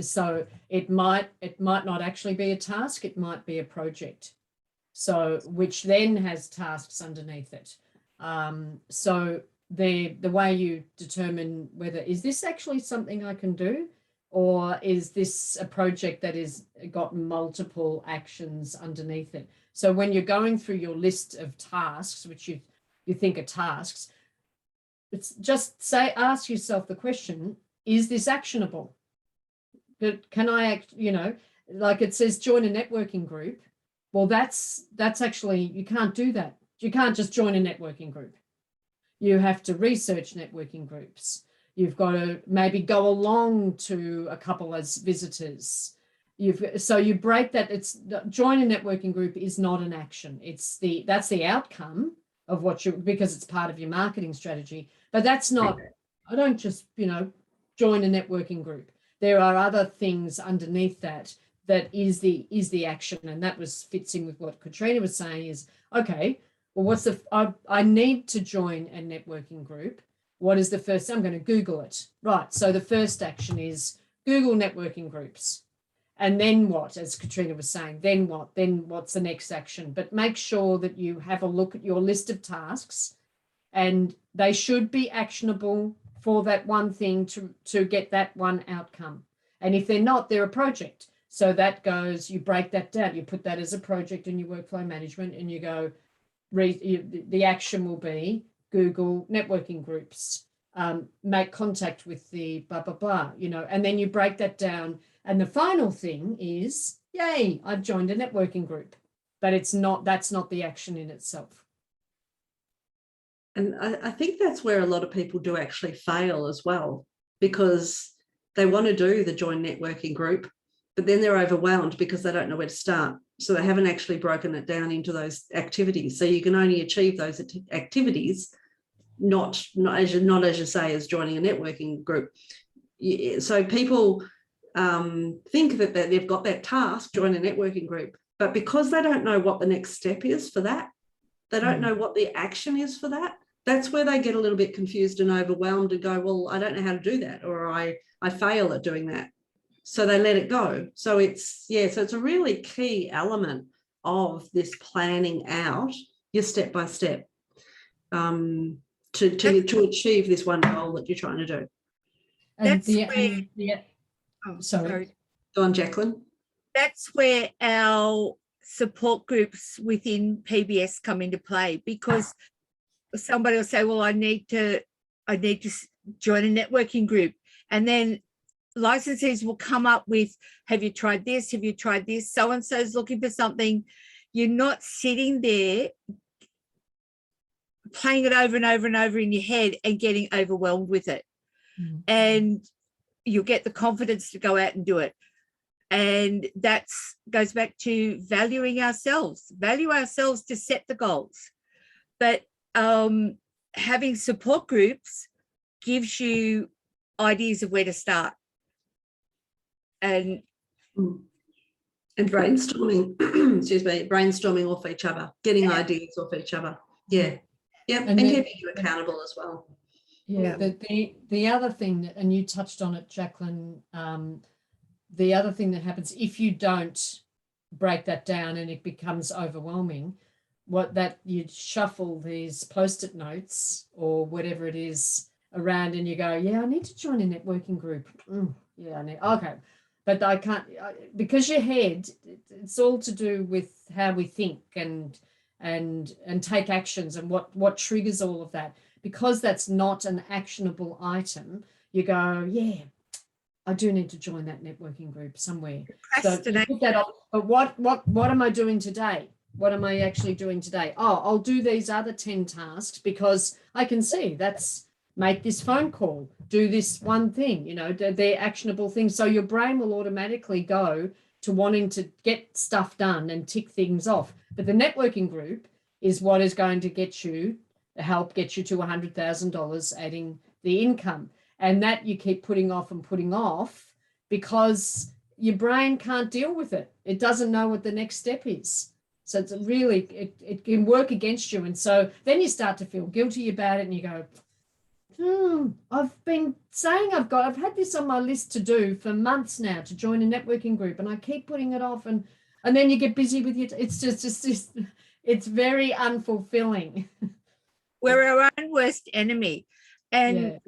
[SPEAKER 2] So it might not actually be a task, it might be a project. So which then has tasks underneath it. So the way you determine whether is this actually something I can do, or is this a project that is got multiple actions underneath it? So when you're going through your list of tasks, which you think are tasks, it's just ask yourself the question, is this actionable? But can I, like it says, join a networking group. Well, that's actually, you can't do that. You can't just join a networking group. You have to research networking groups. You've got to maybe go along to a couple as visitors. So you break that. Join a networking group is not an action. That's the outcome of because it's part of your marketing strategy. But that's not, I don't just, join a networking group. There are other things underneath that is the action. And that fits in with what Katrina was saying is, okay, well, I need to join a networking group. What is the first? I'm going to Google it. Right. So the first action is Google networking groups. And then what, as Katrina was saying, then what? Then what's the next action? But make sure that you have a look at your list of tasks, and they should be actionable for that one thing to get that one outcome. And if they're not, they're a project. So that goes, you break that down, you put that as a project in your workflow management, and you go, the action will be Google networking groups, make contact with the blah, blah, blah, and then you break that down. And the final thing is, yay, I've joined a networking group, but that's not the action in itself.
[SPEAKER 1] And I think that's where a lot of people do actually fail as well, because they want to do the join networking group, but then they're overwhelmed because they don't know where to start. So they haven't actually broken it down into those activities. So you can only achieve those activities, not as you say, as joining a networking group. So people think that they've got that task, join a networking group, but because they don't know what the next step is for that, they don't know what the action is for that. That's where they get a little bit confused and overwhelmed and go, well, I don't know how to do that, or I fail at doing that. So they let it go. So it's a really key element of this planning out your step by step to achieve this one goal that you're trying to do.
[SPEAKER 2] Sorry.
[SPEAKER 1] Go on, Jacqueline.
[SPEAKER 7] That's where our support groups within PBS come into play, because somebody will say, well, I need to join a networking group, and then licensees will come up with, have you tried this? Have you tried this? So-and-so is looking for something. You're not sitting there playing it over and over and over in your head and getting overwhelmed with it. And you'll get the confidence to go out and do it. And that goes back to valuing ourselves. Value ourselves to set the goals. But having support groups gives you ideas of where to start. And
[SPEAKER 1] brainstorming, brainstorming off each other, getting ideas off each other. Yeah. And keeping you accountable as well.
[SPEAKER 2] Yeah. The other thing, and you touched on it, Jacqueline, the other thing that happens if you don't break that down and it becomes overwhelming, you shuffle these post-it notes or whatever it is around, and you go, yeah, I need to join a networking group. Okay. but I can't, because your head, it's all to do with how we think and take actions and what triggers all of that. Because that's not an actionable item, you go, yeah, I do need to join that networking group somewhere. So you put that up, but what am I doing today? What am I actually doing today? Oh, I'll do these other 10 tasks because I can see that's make this phone call, do this one thing, you know, they're actionable things. So your brain will automatically go to wanting to get stuff done and tick things off. But the networking group is what is going to help get you to $100,000 adding the income. And that you keep putting off because your brain can't deal with it. It doesn't know what the next step is. So it's really, it can work against you. And so then you start to feel guilty about it and you go, I've been saying I've had this on my list to do for months now, to join a networking group, and I keep putting it off, and then you get busy with it. It's just it's very unfulfilling.
[SPEAKER 7] We're our own worst enemy. And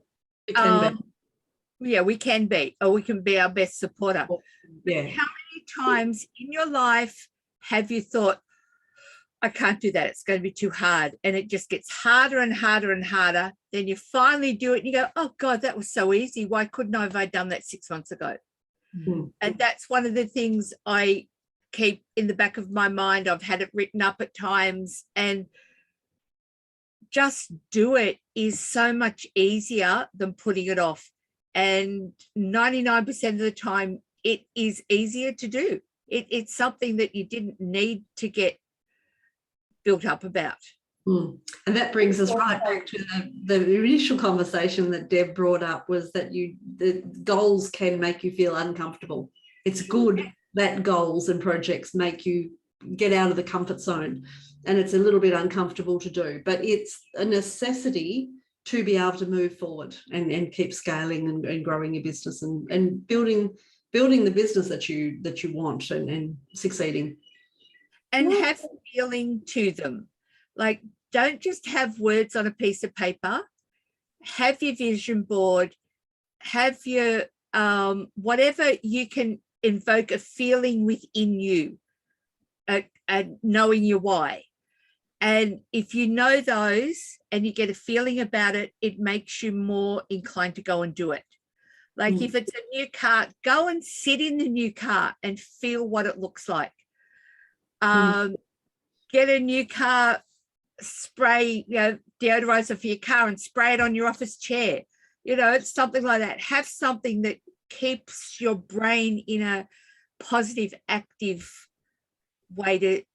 [SPEAKER 1] Yeah,
[SPEAKER 7] we can be, or we can be our best supporter.
[SPEAKER 1] yeah.
[SPEAKER 7] But how many times in your life have you thought, I can't do that, it's going to be too hard, and it just gets harder and harder and harder? Then you finally do it and you go, oh God, that was so easy. Why couldn't I have done that 6 months ago?
[SPEAKER 1] Mm.
[SPEAKER 7] And that's one of the things I keep in the back of my mind. I've had it written up at times, and just do it is so much easier than putting it off. And 99% of the time, it is easier to do. It's something that you didn't need to get built up about.
[SPEAKER 1] Mm. And that brings us right back to the initial conversation that Deb brought up, was that the goals can make you feel uncomfortable. It's good that goals and projects make you get out of the comfort zone, and it's a little bit uncomfortable to do, but it's a necessity to be able to move forward and keep scaling and growing your business and building the business that you want and succeeding.
[SPEAKER 7] And have feeling to them. Like, don't just have words on a piece of paper. Have your vision board, have your whatever you can invoke a feeling within you, knowing your why. And if you know those and you get a feeling about it, it makes you more inclined to go and do it. Like if it's a new car, go and sit in the new car and feel what it looks like. Get a new car, spray, deodorizer for your car and spray it on your office chair. It's something like that. Have something that keeps your brain in a positive, active way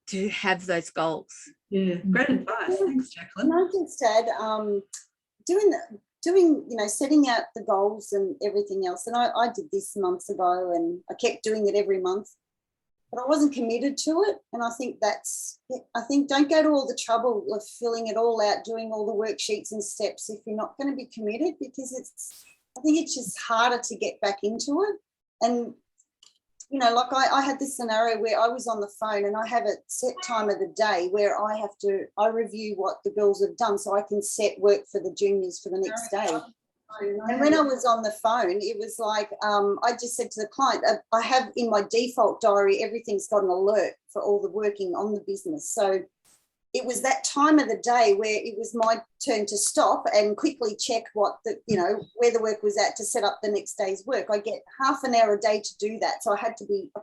[SPEAKER 7] to have those goals.
[SPEAKER 1] Yeah, great advice. Thanks, Jacqueline.
[SPEAKER 5] Can I just add, doing, setting out the goals and everything else. And I did this months ago, and I kept doing it every month, but I wasn't committed to it. And I think don't go to all the trouble of filling it all out, doing all the worksheets and steps if you're not going to be committed, because I think it's just harder to get back into it. And like I had this scenario where I was on the phone, and I have a set time of the day where I review what the girls have done so I can set work for the juniors for the next day. And when I was on the phone, it was like, I just said to the client, I have in my default diary, everything's got an alert for all the working on the business. So it was that time of the day where it was my turn to stop and quickly check what where the work was at to set up the next day's work. I get half an hour a day to do that. So I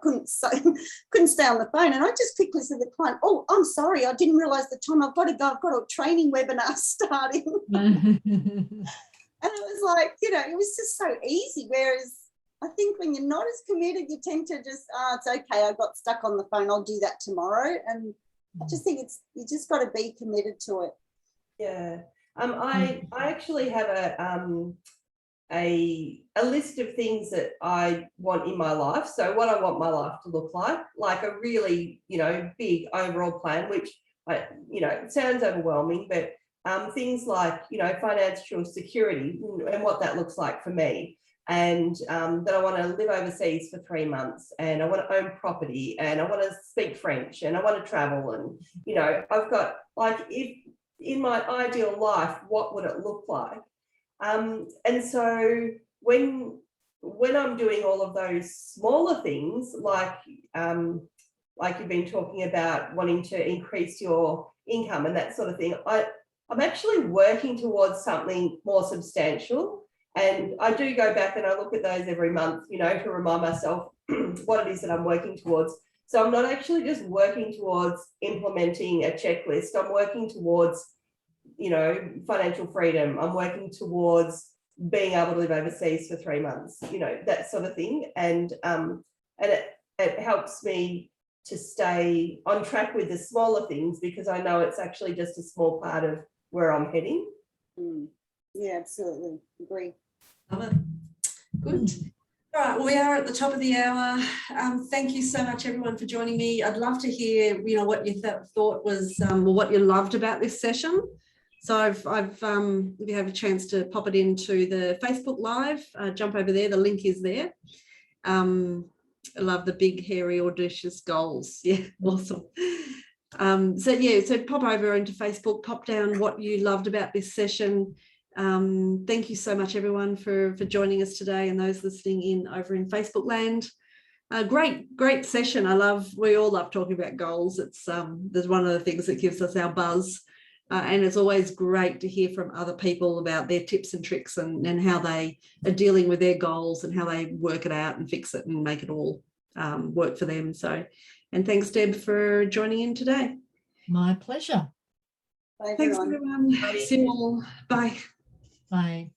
[SPEAKER 5] couldn't stay on the phone. And I just quickly said to the client, oh, I'm sorry, I didn't realize the time. I've got to go. I've got a training webinar starting. And it was like, it was just so easy. Whereas I think when you're not as committed, you tend to just, it's okay, I got stuck on the phone, I'll do that tomorrow. And I just think you just got to be committed to it.
[SPEAKER 4] Yeah. I actually have a list of things that I want in my life. So what I want my life to look like a really, big overall plan, which, it sounds overwhelming, but things like, financial security and what that looks like for me. And that I want to live overseas for 3 months, and I want to own property, and I want to speak French, and I want to travel. And, I've got, if in my ideal life, what would it look like? And so when when I'm doing all of those smaller things, like you've been talking about wanting to increase your income and that sort of thing, I'm actually working towards something more substantial. And I do go back and I look at those every month, you know, to remind myself what it is that I'm working towards. So I'm not actually just working towards implementing a checklist. I'm working towards, you know, financial freedom. I'm working towards being able to live overseas for 3 months, you know, that sort of thing. And it helps me to stay on track with the smaller things, because I know it's actually just a small part of where I'm heading.
[SPEAKER 5] Yeah, absolutely. Agree.
[SPEAKER 1] Love it. Good. All right, well, we are at the top of the hour. Thank you so much, everyone, for joining me. I'd love to hear, you know, what you thought was, or what you loved about this session. So if you have a chance to pop it into the Facebook Live, jump over there. The link is there. I love the big, hairy, audacious goals. Yeah, awesome. So pop over into Facebook, pop down what you loved about this session. Thank you so much, everyone, for joining us today, and those listening in over in Facebook land. Great session. We all love talking about goals. It's there's one of the things that gives us our buzz. And it's always great to hear from other people about their tips and tricks and how they are dealing with their goals and how they work it out and fix it and make it all work for them. So, and thanks, Deb, for joining in today.
[SPEAKER 2] My pleasure.
[SPEAKER 5] Bye,
[SPEAKER 1] Thanks,
[SPEAKER 5] everyone.
[SPEAKER 1] everyone. See you all. Bye.
[SPEAKER 2] Bye.